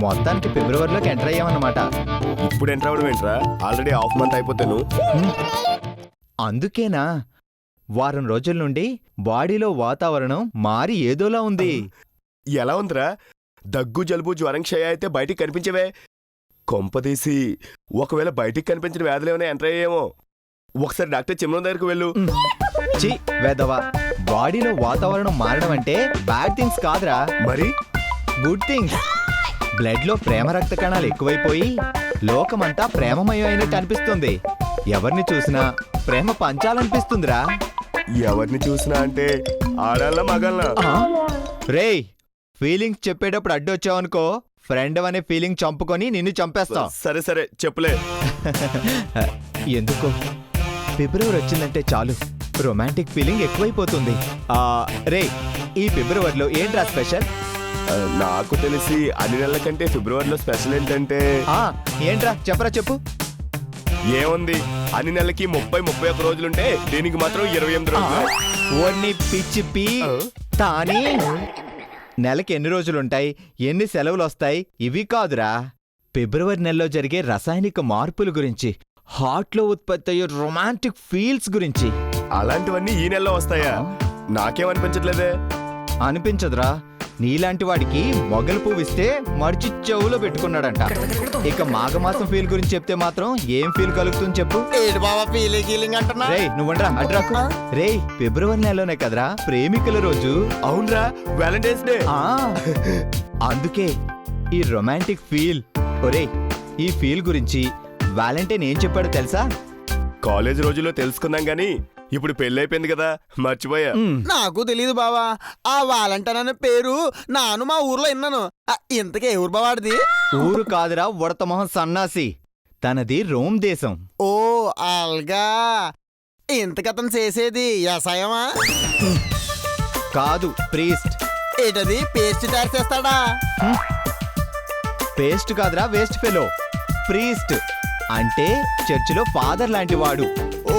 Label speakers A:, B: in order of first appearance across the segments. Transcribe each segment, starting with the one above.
A: మొత్తానికి ఫిబ్రవరిలోకి ఎంటర్ అయ్యామన్నమాట.
B: ఇప్పుడు ఎంటర్ అవడం ఏంట్రా? ఆల్రెడీ హాఫ్ మంత్ అయిపోతాను.
A: అందుకేనా వారం రోజుల నుండి బాడీలో వాతావరణం మారి ఏదోలా ఉంది.
B: ఎలా ఉందిరా? దగ్గు జలుబు జ్వరం క్షయ అయితే బయటికి కనిపించవే. కొంపదీసి ఒకవేళ బయటికి కనిపించిన వ్యాధులు ఏమైనా ఎంటర్ అయ్యేమో. ఒకసారి డాక్టర్ చిమ్రం దగ్గరికి వెళ్ళు.
A: చి వెదవా, బాడీలో వాతావరణం మారడం అంటే బ్యాడ్ థింగ్స్ కాదురా,
B: మరి
A: గుడ్ థింగ్స్. బ్లడ్ లో ప్రేమ రక్త కణాలు ఎక్కువైపోయి లోకమంతా ప్రేమమయం అయినట్టు అనిపిస్తుంది. ఎవరిని చూసినా ప్రేమ పంచాలనిపిస్తుందిరా.
B: ఎవరిని చూసినా అంటే ఆడాలా మగాళ్ళ?
A: రేయ్, ఫీలింగ్స్ చెప్పేటప్పుడు అడ్డొచ్చావనుకో ఫ్రెండ్ అనే ఫీలింగ్ చంపుకొని నిన్ను చంపేస్తా.
B: సరే సరే చెప్పులే.
A: ఎందుకో ఫిబ్రవరి వచ్చిందంటే చాలు రొమాంటిక్ ఫీలింగ్ ఎక్కువైపోతుంది. రే, ఈ ఫిబ్రవరిలో ఏంట్రా స్పెషల్?
B: నాకు తెలిసి అన్ని నెలల కంటే ఫిబ్రవరిలో స్పెషల్ ఏంటంటే
A: ఏంట్రా చెప్పరా చెప్పు.
B: ఏముంది, అన్ని నెలలకి 30-31 రోజులుంటే దీనికి మాత్రం 28 రోజులు.
A: ఓర్ని పిచ్చి పీ తాని. నెలకి ఎన్ని రోజులుంటాయి, ఎన్ని సెలవులు వస్తాయి ఇవి కాదురా, ఫిబ్రవరి నెలలో జరిగే రసాయనిక మార్పుల గురించి, హార్ట్లో ఉత్పత్తి అయ్యే రొమాంటిక్ ఫీల్స్ గురించి.
B: అలాంటివన్నీ ఈ నెలలో వస్తాయా? నాకేమనిపించట్లేదే.
A: అనిపించదురా, నీలాంటి వాడికి మొగలు పువ్విస్తే మర్చి చెవులో పెట్టుకున్నాడంట. ఇక మాఘమాసం ఫీల్ గురించి చెప్తే మాత్రం ఏం ఫీల్ కలుగుతుంది చెప్పు. రేయ్ నువ్వుండ్రా అడ్రాకు. రేయ్, ఫిబ్రవరి నెలలోనే కదరా ప్రేమికుల రోజు.
B: అవునరా, వ్యాలంటైన్స్ డే.
A: అందుకే ఈ రొమాంటిక్ ఫీల్. ఒరేయ్, ఈ ఫీల్ గురించి వ్యాలంటైన్ ఏం చెప్పాడో తెలుసా?
B: కాలేజ్ రోజుల్లో తెలుసుకున్నాం గాని ఇప్పుడు పెళ్ళైపోయింది కదా మర్చిపోయా.
C: నాకు తెలీదు బావా. ఆ వాలంటైన్ అనే పేరు నాను మా ఊర్లో విన్నాను. ఇంతకే ఊరు బావాడిది?
A: ఊరు కాదురా ఉడతమొహం సన్నాసి, తనది రోమ్ దేశం.
C: ఓ అల్గా. ఇంతకతను చేసేది వ్యవసాయమా?
A: కాదు, ప్రీస్ట్.
C: ఏంటది, పేస్ట్ తయారు చేస్తాడా?
A: పేస్ట్ కాదురా వేస్ట్ ఫెలో. ప్రీస్ట్ అంటే చర్చిలో ఫాదర్ లాంటి వాడు.
C: ఓ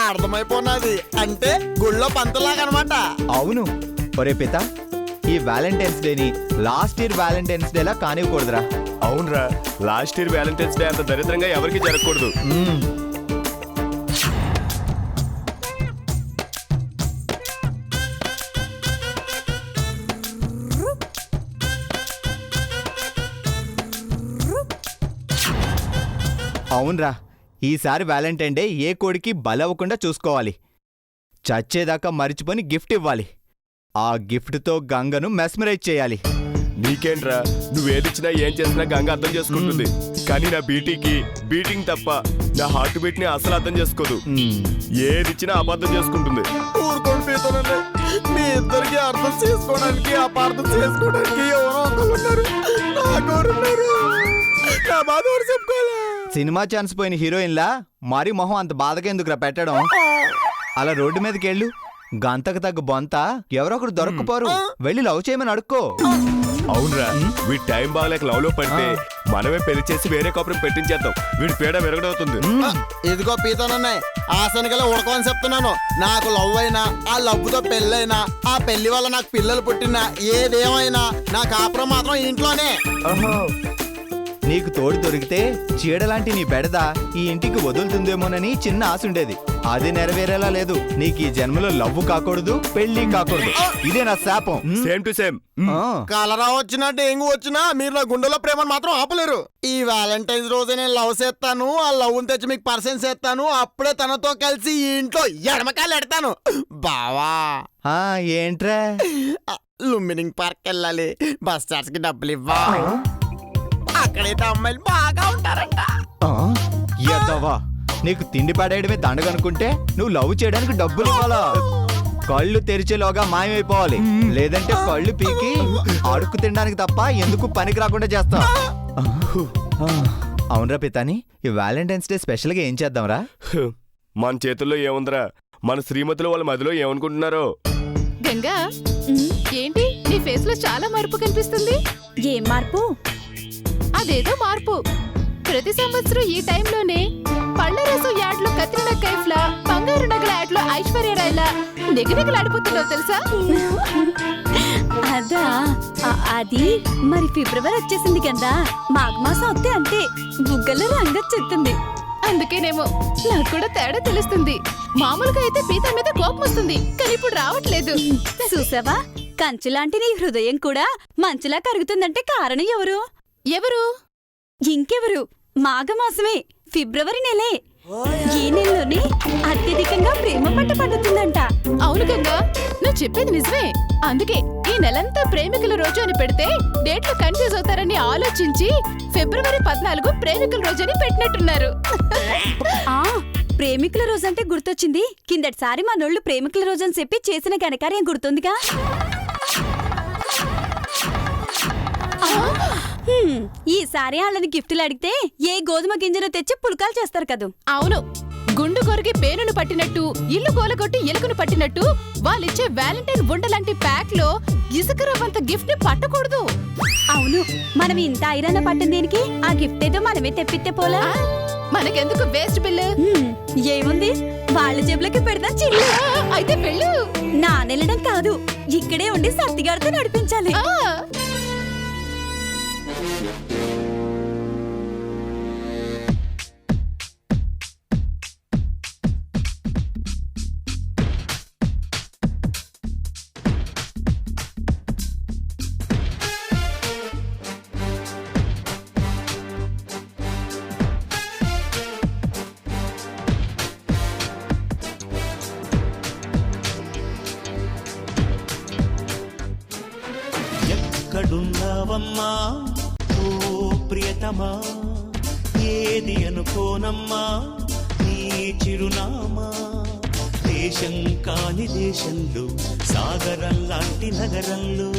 C: అర్థమైపోయినది, అంటే గుళ్ళో పంతులాగనమాట.
A: అవును. ఒరే పిత, ఈ వ్యాలంటైన్స్ డేని లాస్ట్ ఇయర్ వ్యాలంటైన్స్ డేలా కానివ్వకూడదురా.
B: అవునరా, లాస్ట్ ఇయర్ వ్యాలంటైన్స్ డే అంత దరిద్రంగా ఎవరికి జరగకూడదు.
A: అవునరా, ఈసారి వ్యాలంటైన్ డే ఏ కోడికి బలవ్వకుండా చూసుకోవాలి. చచ్చేదాకా మరిచిపోని గిఫ్ట్ ఇవ్వాలి. ఆ గిఫ్ట్తో గంగను మెస్మరైజ్ చేయాలి.
B: నీకేంట్రా, నువ్వేదిచ్చినా ఏం చేసినా గంగ అర్థం చేసుకుంటుంది. కానీ నా బీటింగ్ తప్ప నా హార్ట్ బీట్ ని అసలు అర్థం చేసుకోదు. ఏదిచ్చినా అపార్థం చేసుకుంటుంది.
C: ఊరుకోండి పీతనండి, మీ ఇద్దరికి అర్థం చేసుకోవడానికి అపార్థం చేసుకోవడానికి ఎవరో ఒకరున్నారు. నా బాధ ఎవరు చెప్పుకోవాలా?
A: సినిమా ఛాన్స్ పోయిన హీరోయిన్లా మరి మొహం అంత బాధకెందుకురా పెట్టడం? అలా రోడ్డు మీదకి వెళ్ళు, గంతకు తగ్గ బొంత ఎవరో ఒకరు దొరక్కపోరు, వెళ్ళి లవ్ చేయమని అడుక్కో.
B: అవునరా, వీడి టైం బాగలేక లవ్ లో పడితే మనమే పెళ్లి చేసి వేరే కాపురం పెట్టించేద్దాం. వీడి పేడ విరగడవుతుంది.
C: ఇదిగో పీతనన్నాయి, ఆ శనగలే ఉడకమని చెప్తున్నాను. నాకు లవ్ అయినా, ఆ లవ్వుతో పెళ్ళైనా, ఆ పెళ్లి వల్ల నాకు పిల్లలు పుట్టినా, ఏదేమైనా నా కాపురం మాత్రం ఇంట్లోనే.
A: నీకు తోడు దొరికితే చీడలాంటి నీ బెడద ఈ ఇంటికి వదులుతుందేమోనని చిన్న ఆశ ఉండేది. అది నెరవేరేలా లేదు. నీకు ఈ జన్మలో లవ్వు కాకూడదు, పెళ్లి కాకూడదు. ఇదే నా శాపం.
B: Same to same.
C: కలరా వచ్చినా డెంగు వచ్చినా మీరు నా గుండెలో ప్రేమను మాత్రం ఆపలేరు. ఈ వ్యాలంటైన్స్ రోజే నేను లవ్ చేస్తాను, ఆ లవ్ తెచ్చి మీకు పర్సెంట్ చేస్తాను. అప్పుడే తనతో కలిసి ఈ ఇంట్లో ఎడమకాయలు ఎడతాను. బావా
A: ఏంట్రా?
C: లుంబినింగ్ పార్క్ వెళ్ళాలి, బస్ చార్జ్ కి డబ్బులు ఇవ్వా. అక్కడైతే అమ్మాయిలు బాగా ఉంటారంట.
A: ఎద్దవా, నీకు తిండి పడేయడమే దండగనుకుంటే నువ్వు లవ్ చేయడానికి డబ్బులు ఇవ్వాలా? కళ్ళు తెరిచేలోగా మాయమైపోవాలి, లేదంటే కళ్ళు పీకి అడుక్కు తినడానికి తప్ప ఎందుకు పనికి రాకుండా చేస్తా. అవునరా పితాని, ఈ వ్యాలంటైన్స్ డే స్పెషల్ గా ఏం చేద్దాంరా?
B: మన చేతుల్లో ఏముందిరా, మన శ్రీమతులు వాళ్ళ మధ్యలో ఏమనుకుంటున్నారో.
D: గంగా, ఏంటి నీ ఫేస్ లో చాలా మార్పు కనిపిస్తుంది?
E: ఏం మార్పు?
D: అదేదో మార్పు. ప్రతి సంవత్సరం ఈ టైంలోనే పళ్ళ రసం యాడ్లో కత్రినా కైఫ్ లా, బంగారు నగల యాడ్లో ఐశ్వర్య రాయ్ లా నిగనిగలాడిపోతున్నావు తెలుసా?
E: అదా అది మరి ఫిబ్రవరి వచ్చేసింది కదా, మాఘమాసం వస్తే అంతే బుగ్గలు రంగొచ్చేస్తుంది.
D: అందుకేనేమో నాకు కూడా తేడా తెలుస్తుంది. మామూలుగా అయితే పీత మీద కోపం వస్తుంది, కానీ ఇప్పుడు రావట్లేదు.
E: చూసావా, కంచులాంటి నీ హృదయం కూడా మంచులా కరుగుతుందంటే కారణం ఎవరు?
D: ఎవరు?
E: ఇంకెవరు, మాఘమాసమే, ఫిబ్రవరి నెలే. ఈ నెలలోనే అత్యధికంగా ప్రేమ పంట పండుతుందంట.
D: అవును గంగా, నువ్వు చెప్పేది నిజమే. అందుకే ఈ నెలంతా ప్రేమికుల రోజు అని పెడితే డేట్లు కన్ఫ్యూజ్ అవుతారని ఆలోచించి ఫిబ్రవరి 14 ప్రేమికుల రోజు అని పెట్టినట్టున్నారు.
E: ఆ ప్రేమికుల రోజంటే గుర్తొచ్చింది. కిందటిసారి మా నోళ్ళు ప్రేమికుల రోజని చెప్పి చేసిన ఘనకార్యం గుర్తుందిగా. ఈసారి వాళ్ళని గిఫ్ట్లు అడిగితే ఏ గోధుమ గింజను తెచ్చి పుల్కాలు చేస్తారు కదూ.
D: అవును, గుండు కొరికి పేనును పట్టినట్టు, ఇల్లు గోలగొట్టి ఎలుకను పట్టినట్టు వాళ్ళిచ్చే వ్యాలంటైన్ ఉండలాంటి ప్యాక్ లో ఇసుక రవ్వంత గిఫ్ట్ ని పట్టకూడదు.
E: అవును, మనం ఇంత ఐరన్ పట్టిన దేనికి? ఆ గిఫ్ట్ ఏదో మనమే తెప్పితే పోలా.
D: మనకెందుకు వేస్ట్ బిల్లు?
E: ఏముంది, వాళ్ళ జేబులకి పెడతా చిల్లు.
D: అయితే వెళ్ళు.
E: నా నెలడం కాదు, ఇక్కడే ఉండి సత్తిగారితో నడిపించాలి.
F: ఎక్కడున్నావమ్మా ఓ ప్రియతమా, ఏది అనుకోనమ్మా నీ చిరునామా. దేశం కాని దేశంలో, సాగరం లాంటి నగరంలో,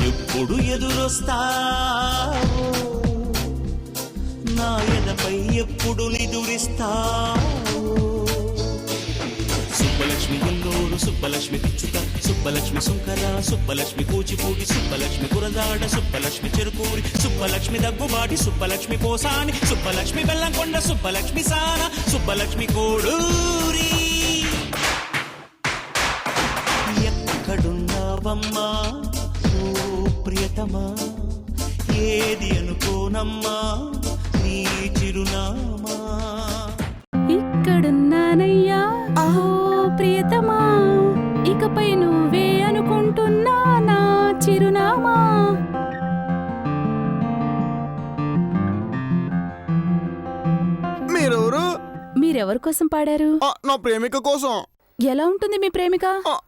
F: ఎప్పుడు ఎదురొస్తావో నా ఎదపై, ఎప్పుడు నిదురిస్తావో. సుబ్బలక్ష్మి ఎల్లూరు, సుబ్బలక్ష్మి పిచ్చుక, సుబ్బలక్ష్మి సుంకర, సుబ్బలక్ష్మి కూచిపూడి, సుబ్బలక్ష్మి కురదాడ, సుబ్బలక్ష్మి చెరుకూరి, సుబ్బలక్ష్మి దగ్గుబాటి, సుబ్బలక్ష్మి పోసాని, సుబ్బలక్ష్మి బెల్లంకొండ, సుబ్బలక్ష్మి సాన, సుబ్బలక్ష్మి కోడూరి. ఎక్కడున్నావమ్మా ఓ ప్రియతమా, ఏది అనుకోనమ్మా నీ చిరునామా.
E: ఇక్కడున్నానయ్యా ఓ ప్రియతమా, ఇకపై నువ్వే అనుకుంటున్నా నా చిరునామా.
C: మీరెవరు?
E: మీరెవరి కోసం పాడారు?
C: నా ప్రేమిక కోసం.
E: ఎలా ఉంటుంది మీ ప్రేమిక?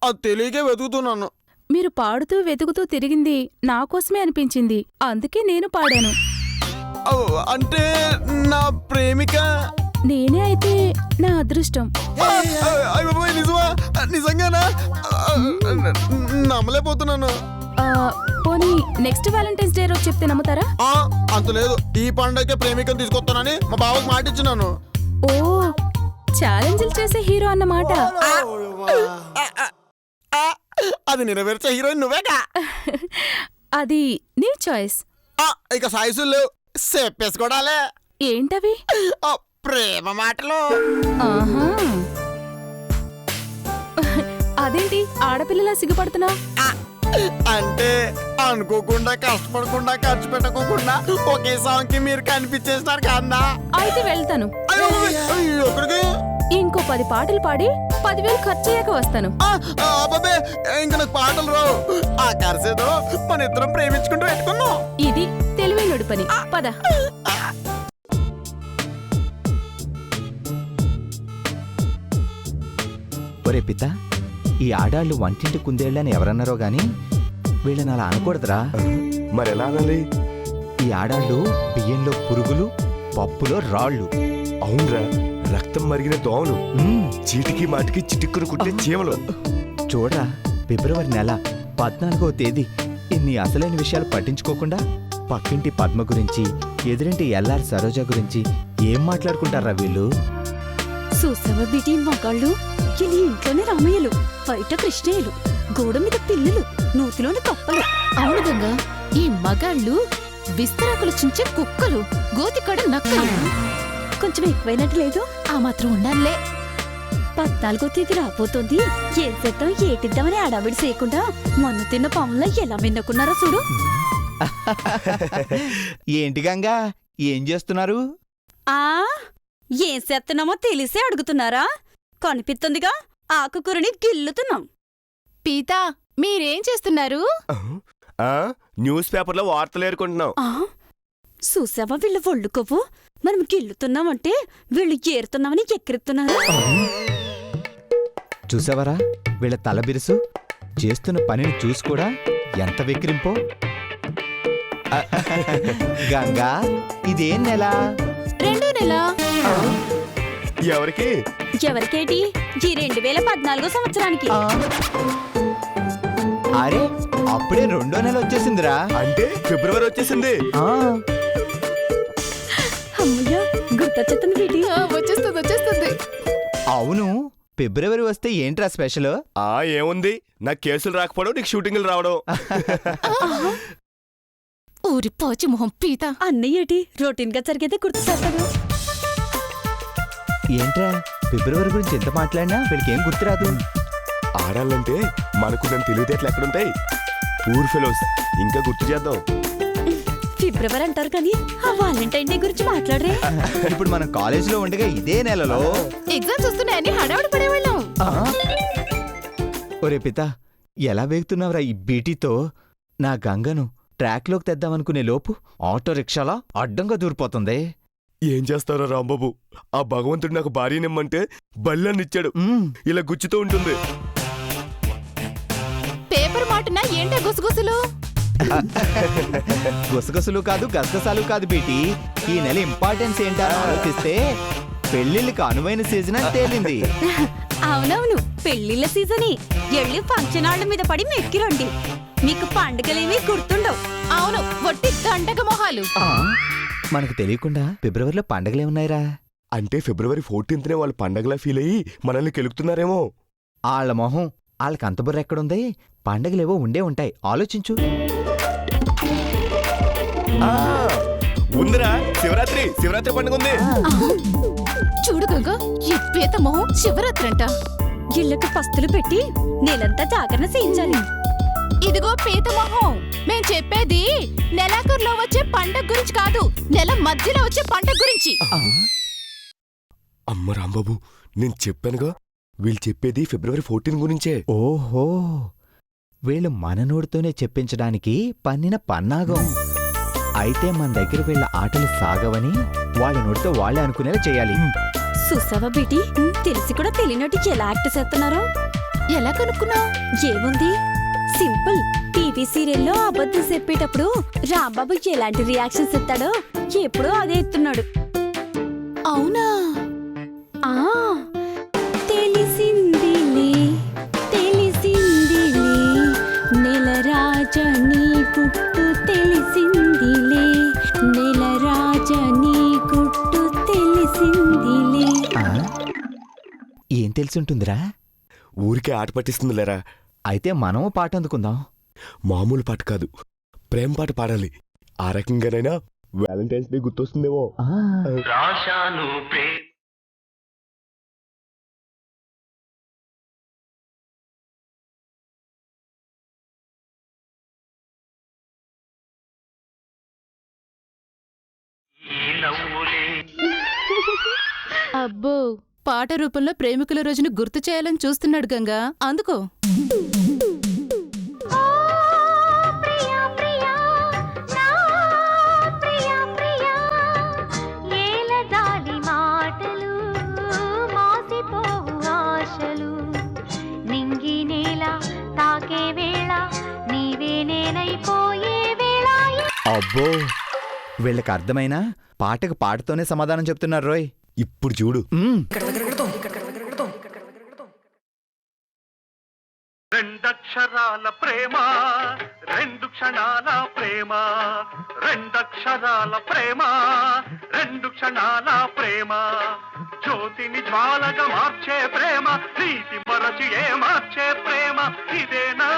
C: అది తెలియకే వెతుకుతున్నాను.
E: మీరు పాడుతూ వెతుకుతూ తిరిగింది నా కోసమే అనిపించింది, అందుకే నేను పాడాను.
C: అంటే నా ప్రేమిక
E: నేనే అయితే నా అదృష్టం.
C: నిజమా? నిజంగానా? నమ్మలేకపోతున్నాను.
E: పోనీ నెక్స్ట్ వ్యాలంటైన్స్ డే రోజు చెప్తే నమ్ముతారా?
C: అంత లేదు, ఈ పండుగకే ప్రేమికను తీసుకొస్తానని మా బావకు మాట ఇచ్చినాను.
E: ఓ, ఛాలెంజ్లు చేసే హీరో అన్నమాట.
C: అది నెరవేర్చే హీరోయిన్ నువ్వేగా.
E: అది నీ చాయిస్.
C: ఇక సాయిసులు లేవు, చెప్పేసుకోవడాలే.
E: ఏంటవి?
C: ప్రేమ మాటలు.
E: ఆహా, అదేంటి ఆడపిల్లలా సిగ్గుపడుతున్నా?
C: అంటే అనుకోకుండా, కష్టపడకుండా, ఖర్చు పెట్టకోకుండా ఒకే సాంగ్ కి మీరు కనిపించేస్తారు కదా.
E: అయితే వెళ్తాను.
C: ఎక్కడికి?
E: ఇంకో 10 పాటలు పాడి 10,000 ఖర్చు అయ్యాక వస్తాను.
C: బాబే, ఇంక నాకు పాటలు రావు. ఆ ఖర్చేదో మన ఇద్దరం ప్రేమించుకుంటూ పెట్టుకున్నాం.
E: ఇది తెలివైనడు పని. పద.
A: ఒరే పిత, ఈ ఆడాళ్ళు వంటింటి కుందేళ్ళని ఎవరన్నారో గాని వీళ్ళని అలా అనకూడదురా.
B: మరెలా అనాలి?
A: ఈ ఆడాళ్ళు బియ్యంలో పురుగులు, పప్పులో రాళ్ళు.
B: అవునరా, రక్తం మరిగిన దోమలు, చీటికి మాటికి చిటిక్కును కుట్టే చీమలు.
A: చూడరా, ఫిబ్రవరి నెల 14వ తేదీ ఇన్ని అసలైన విషయాలు పట్టించుకోకుండా పక్కింటి పద్మ గురించి, ఎదురింటి ఎల్ఆర్ సరోజ గురించి ఏం మాట్లాడుకుంటారా వీళ్ళు?
E: చూసావా బిటి మగాళ్ళు? ఇది ఇంట్లోనే రామయ్యలు, బయట కృష్ణయ్యలు, గోడ మీద పిల్లలు, నూతిలోని కప్పలు.
D: అవును గంగా, ఈ మగాళ్ళు విస్తరాకులు చించే కుక్కలు, గోతికాడ నక్కలు.
E: కొంచెం ఎక్కువైనట్టు లేదు?
D: ఆ మాత్రం ఉండాలే.
E: 14వ తేదీ రాబోతోంది. ఏం చేద్దాం ఏటిద్దామని అడావిడి చేయకుండా మొన్న తిన్న పాములా ఎలా మిన్నకున్నారో చూడు.
A: ఏంటి గంగా ఏం చేస్తున్నారు?
E: ఆ ఏం చేస్తున్నామో తెలిసే అడుగుతున్నారా? కనిపిస్తుందిగా, ఆకుకూరని గిల్లుతున్నాం.
D: పీతా, మీరేం చేస్తున్నారు?
B: ఆ న్యూస్ పేపర్లో వార్తలు ఏరుకుంటున్నాం.
E: ఆ చూసావా వీళ్ళు ఒళ్ళు కొవ్వు. మనం గిల్లుతున్నామంటే వీళ్ళు ఏరుతున్నామని ఎక్కిరిస్తున్నారు.
A: చూసావరా వీళ్ళ తల బిరుసు, చేస్తున్న పనిని చూసి కూడా ఎంత వెక్కిరింపో. గంగా ఇదేం నెల?
D: 2వ నెల.
B: ఎవరికి?
E: ఎవరికేటి? ఈ 2014 సంవత్సరానికి.
A: అరే అప్పుడే 2వ నెల వచ్చేసిందిరా.
B: అంటే ఫిబ్రవరి వచ్చేసింది.
E: అమ్మయ్య గుర్తొచ్చేస్తుంది వీటి.
D: వచ్చేస్తుంది.
A: అవును, ఫిబ్రవరి వస్తే ఏంట్రా స్పెషల్?
B: ఏముంది, నాకు కేసులు రాకపోవడం, నీకు షూటింగ్లు రావడం.
D: ఊరి పోచి మొహం పీతా.
E: అన్నయ్యేటి రొటీన్ గా జరిగేదే గుర్తు చేస్తాడు.
A: ఏంట్రా ఫిబ్రవరి గురించి ఎంత మాట్లాడినా వీళ్ళకేం గుర్తురాదు.
B: ఆడాలంటే మనకున్న తెలివితేటలు ఎక్కడుంటాయి? పూర్ ఫెలోస్, ఇంకా గుర్తు చేద్దాం.
E: ఫిబ్రవరి అంటారు కానీ ఆ వాలంటైన్ డే గురించి మాట్లాడరే.
A: ఇప్పుడు మనం కాలేజీలో ఉండగా ఇదే నెలలో
D: ఎగ్జామ్స్ వస్తున్నాయని హడావుడి పడేవాళ్ళం.
A: ఒరే పిత, ఎలా వేగుతున్నావురా ఈ బీటీతో? నా గంగను ట్రాక్లోకి తెద్దామనుకునే లోపు ఆటో రిక్షాలా అడ్డంగా దూరిపోతుంది.
B: ఏం చేస్తారో రాంబాబు, ఆ భగవంతుడు నాకు భార్యనిమ్మంటే బల్లన్నిచ్చాడు. ఇలా గుచ్చుతూ ఉంటుంది.
D: పేపర్ మాటున ఏంటా గుసగుసలు?
A: గుసగుసలు కాదు గసగసాలు కాదు బీటీ. ఈ నెల ఇంపార్టెన్స్ ఏంటా అని ఆలోచిస్తే పెళ్లిళ్ళకి అనువైన సీజన్ అని తేలింది.
E: అవునవును, పెళ్లిళ్ళ సీజనే. ఎళ్ళి ఫంక్షన్ హాళ్ళ మీద పడి మెక్కిరండి. మీకు పండుగలేమీ గుర్తుండవు.
D: అవును, వట్టి దండగ మొహాలు.
A: మనకు తెలియకుండా ఫిబ్రవరిలో పండగలేమున్నాయిరా?
B: అంటే ఫిబ్రవరి 14నే వాళ్ళు పండగలా ఫీల్ అయ్యి మనల్ని కెలుకుతున్నారేమో.
A: ఆళ్ల మొహం, వాళ్ళకి అంత బుర్ర ఎక్కడుంది? పండగలేవో ఉండే ఉంటాయి, ఆలోచించు.
B: ఉందిరా, శివరాత్రి పండుగ ఉంది.
D: చూడు గంగా, ఈ పీత మొహం శివరాత్రి అంట.
E: ఇళ్ళకి పస్తులు పెట్టి నెలంతా జాగరణ చేయించాలి.
D: ఇదిగో పీత మొహం, మేం చెప్పేది నెలాఖరులో వచ్చే పండగ గురించి కాదు, నెల మధ్యలో వచ్చే పండగ గురించి.
B: అమ్మ రాంబాబు, నేను చెప్పానుగా, వీళ్ళు చెప్పేది ఫిబ్రవరి 14 గురించే.
A: ఓహో, వీళ్ళు మన నోటితోనే చెప్పించడానికి పన్నిన పన్నాగం. అయితే మన దగ్గర వీళ్ళ ఆటలు సాగవని వాళ్ళ నోటితో వాళ్ళే అనుకునేలా చేయాలి.
E: చూసావా బీటీ, తెలిసి కూడా తెలియనట్టు ఎలా యాక్ట్ చేస్తున్నారో.
D: ఎలా కనుక్కున్నావు?
E: ఏముంది, సింపుల్. టీవీ సీరియల్లో అబద్ధం చెప్పేటప్పుడు రాంబాబు ఎలాంటి రియాక్షన్స్ ఇస్తాడో ఎప్పుడో అదే ఇస్తున్నాడు.
D: అవునా?
E: ఆ తెలిసిందిలే, తెలిసిందిలే, నెల రాజా నీ గుట్టు తెలిసిందిలే, నెల రాజా నీ గుట్టు తెలిసిందిలే.
A: ఏం తెలిసుంటుందిరా?
B: ఊరికే ఆట పట్టిస్తుంది లేరా.
A: అయితే మనము పాట అందుకుందాం.
B: మామూలు పాట కాదు, ప్రేమ పాట పాడాలి. ఆ రకంగానైనా వ్యాలంటైన్స్ డే గుర్తొస్తుందేమో.
F: రాశాను
D: అబ్బో, పాట రూపంలో ప్రేమికుల రోజును గుర్తు చేయాలని చూస్తున్నాడు గంగా, అందుకో.
A: అబ్బో, వీళ్ళకి అర్థమైనా పాటకు పాటతోనే సమాధానం చెప్తున్నారు రోయ్.
B: ఇప్పుడు చూడు.
G: రెండక్షరాల ప్రేమ, 2 క్షణాల ప్రేమ, రెండక్షరాల ప్రేమ, 2 క్షణాల ప్రేమ, జ్యోతిని జ్వాలగా మార్చే ప్రేమ, నీతి మరచి మార్చే ప్రేమ, ఇదేనా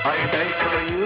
G: I die for you.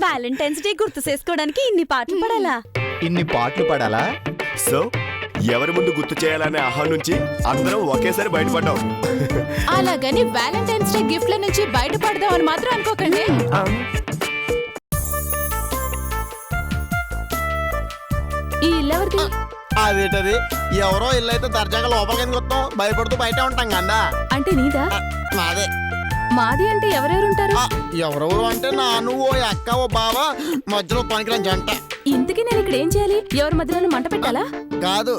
E: Valentine's day గుర్తు చేసుకోవడానికి ఇన్ని పాటలు పడాలా?
A: ఇన్ని పాటలు పడాలా?
B: సో ఎవరి ముందు గుర్తు చేయాలనే ఆహా నుంచి అందరం ఒకేసారి బయటపడ్డాం.
D: అలాగని వ్యాలంటైన్స్ డే గిఫ్ట్ల నుంచి బయటపడదామని మాత్రం అనుకోకండి. ఈ ఇల్లెవరిది?
C: అదేటది ఎవరో ఇల్లు అయితే దర్జాగా లోపలికి ఎందుకు వస్తాం? భయపడుతూ బయటే ఉంటాం కదా.
D: అంటే నీదా?
C: మాదే.
D: మాది అంటే ఎవరెవరుంటారు?
C: ఎవరెవరు అంటే నాను, ఓ అక్క, ఓ బావ, మధ్యలో పనికిరాని జంట.
D: ఇంతకీ నేను ఇక్కడ ఏం చేయాలి? ఎవరి మధ్యలో మంట పెట్టాలా?
C: కాదు,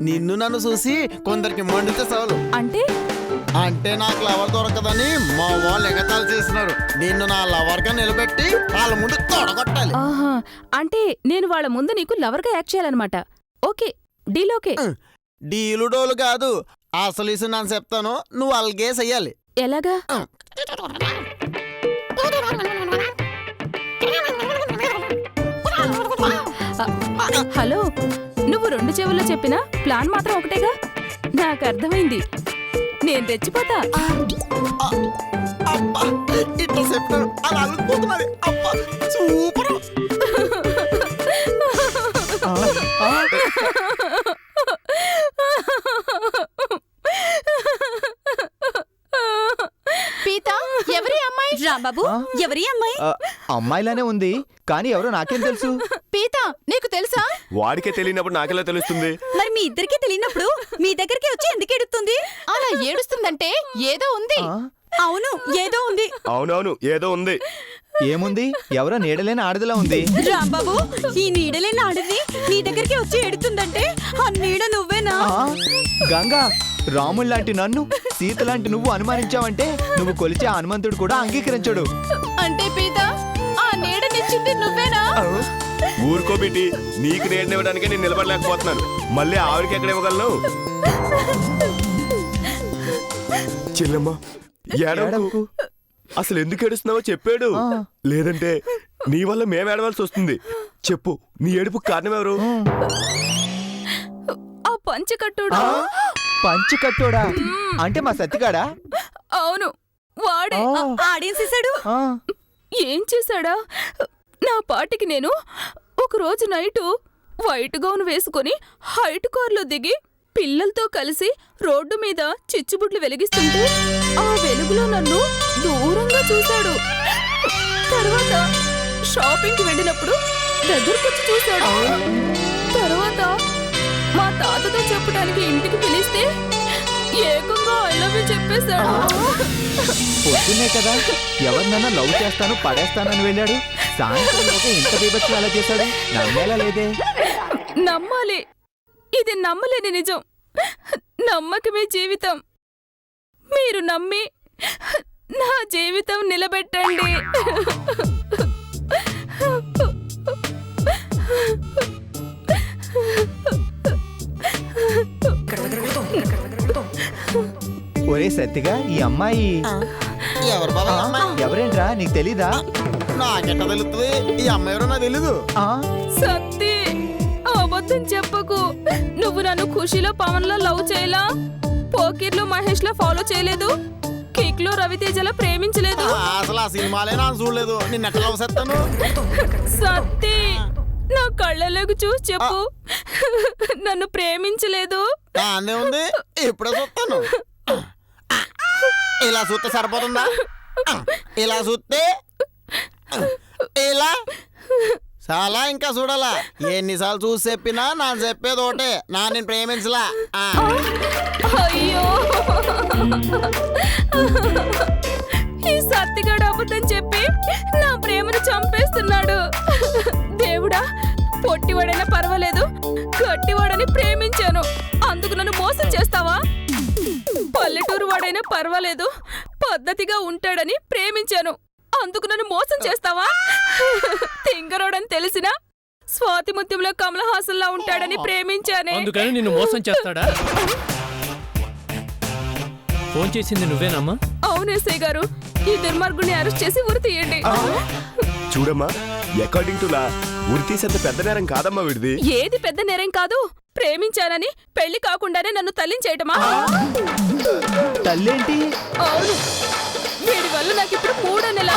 C: నిన్ను నన్ను చూసి కొందరికి మండితే చాలు. అంటే నాకు లవర్ దొరకదని మా వాళ్ళు ఎగతాలు చేస్తున్నారు. నిన్ను నా లవర్ గా నిలబెట్టి వాళ్ళ ముందు తొడగొట్టాలి.
D: ఆహా, అంటే నేను వాళ్ళ ముందు నీకు లవర్ గా యాక్ట్ చేయాలన్నమాట. Okay, deal okay.
C: డీలు డోలు కాదు, అసలు ఇసు నేను చెప్తాను, నువ్వు అలాగే చెయ్యాలి.
D: ఎలాగా? హలో, నువ్వు రెండు చెవుల్లో చెప్పినా ప్లాన్ మాత్రం ఒకటేగా? నాకు అర్థమైంది, నేను తెచ్చిపోతా.
C: అబ్బా, ఇట్లా చెప్తాను అలా అలుగుతున్నది. అబ్బా సూపర్.
D: పీతా, ఎవరి అమ్మాయి?
E: రాంబాబు, ఎవరి అమ్మాయి?
A: అమ్మాయిలానే ఉంది, కానీ ఎవరో నాకేం తెలుసు?
D: పీతా, నీకు తెలుసా?
B: వాడికే తెలియనప్పుడు నాకెలా తెలుస్తుంది?
E: మరి మీ ఇద్దరికి తెలియనప్పుడు మీ దగ్గరికి వచ్చి ఎందుకు ఎడుతుంది?
D: అలా ఏడుస్తుందంటే ఏదో ఉంది.
E: అవును, ఏదో ఉంది.
B: అవునవును, ఏదో ఉంది.
A: ఏముంది? ఎవరో నీడలేని ఆడదిలా ఉంది.
E: రాంబాబు, ఈ నీడలేని ఆడది నీ దగ్గరికి వచ్చి ఎడుతుందంటే ఆ నీడ నువ్వేనా?
A: గంగా, రాముడు లాంటి నన్ను, సీత లాంటి నువ్వు అనుమానించావంటే నువ్వు కొలిచే హనుమంతుడు కూడా అంగీకరించడు.
D: అంటే పీతా, ఆ నీడ నిచ్చింది నువ్వేనా?
B: ఊరుకో బిడ్డి, నీకు నేర్నివ్వడానికే నేను నిలబడలేకపోతున్నాను. మళ్ళీ ఆవిడకి ఎక్కడ ఇవ్వగలను? చెల్లెమ్మ, ఏడవకు. అసలు ఎందుకు ఏడుస్తున్నావో చెప్పాడు. లేదంటే నీ వల్ల మేము ఏడవలసి వస్తుంది. చెప్పు, నీ ఏడుపు కారణం ఎవరు?
D: ఆ పంచకట్టుడు.
A: పంచికట్టోడా? అంటే మా సత్తిగాడా?
D: అవును, వాడే.
E: ఆడేం చేశాడు?
D: ఏం చేశాడా? నా పాటికి నేను ఒకరోజు నైటు వైట్ గౌన్ వేసుకొని హైట్ కార్లో దిగి పిల్లలతో కలిసి రోడ్డు మీద చిచ్చుబుడ్లు వెలిగిస్తుంటే ఆ వెలుగులో నన్ను దూరంగా చూశాడు. తర్వాత షాపింగ్కి వెళ్ళినప్పుడు దగ్గరకొచ్చి చూశాడు. తర్వాత మా తాతతో చెప్పడానికి ఇంటికి పిలిస్తే ఏకంగా ఐ లవ్ యూ చెప్పేశాడు.
A: పొద్దున్నే కదా ఎవరినైనా లవ్ చేస్తాను పడేస్తానని వెళ్ళాడు. సాయంత్రంలోకి ఇంత బీభత్సం ఎలా చేశాడు? నమ్మేలా లేదే.
D: నమ్మాలి, ఇది నమ్మలేని నిజం. నమ్మకమే జీవితం. మీరు నమ్మి నా జీవితం నిలబెట్టండి.
A: ఒరే సత్తిగా ఈ అమ్మాయి
C: ఎవరు బాబా ఈ అమ్మాయి?
A: ఎవరేంట్రా నీకు తెలీదా?
C: నాకెట్ట తెలుస్తుంది? ఈ అమ్మాయి ఎవరో నాకు తెలీదు.
A: ఆ?
D: సత్తి, అబద్ధం చెప్పకు. నువ్వు నన్ను ఖుషిలో పవన్ లో లవ్ చేయలా, పోకిర్లో మహేష్ లో ఫాలో చేయలేదు, కిక్ లో రవితేజలా ప్రేమించలేదు.
C: అసలు ఆ సినిమాలే నాకు చూడలేదు. నిన్న ఎట్లా లవ్ చేస్తాను?
D: సత్తి, నా కళ్ళలోకి చూసి చెప్పు, నన్ను ప్రేమించలేదు.
C: అందే ఉంది, ఇప్పుడే చూస్తాను. ఇలా చూస్తే సరిపోతుందా? ఇలా చూస్తే ఇలా చాలా ఇంకా చూడాలా? ఎన్నిసార్లు చూసి చెప్పినా నా చెప్పేది ఒకటే, నా నేను ప్రేమించలా.
D: అయ్యో, ఈ సత్తిగాడు అబద్ధం చెప్పి నా ప్రేమను చంపేస్తున్నాడు. దేవుడా, పొట్టివాడైనా పర్వాలేదు, గట్టివాడని ప్రేమించాను, అందుకు నన్ను మోసం చేస్తావా? పల్లెటూరు వాడైనా పర్వాలేదు, పద్ధతిగా ఉంటాడని ప్రేమించాను, అందుకు నన్ను మోసం చేస్తావా? తింగరోడని తెలిసినా స్వాతి ముత్యంలో కమల్ హాసన్లా ఉంటాడని ప్రేమించానే,
H: అందుకని నిన్ను మోసం చేస్తాడా? ఫోన్ చేసింది నువ్వేనమ్మా?
D: అవునేసే గారు, ఈ దుర్మార్గుని అరెస్ట్ చేసి ఉరి తీయండి.
B: చూడమ్మా, అకార్డింగ్ టు లా ఉరి తీసేంత పెద్ద నేరం కాదమ్మా వీడిది.
D: ఏది పెద్ద నేరం కాదు, ప్రేమించానని పెళ్లి కాకుండానే నన్ను తల్లించేయటమా?
A: తల్లేంటి?
D: అవును, వీడి వల్ల నాకు ఇప్పుడు 3 నెల.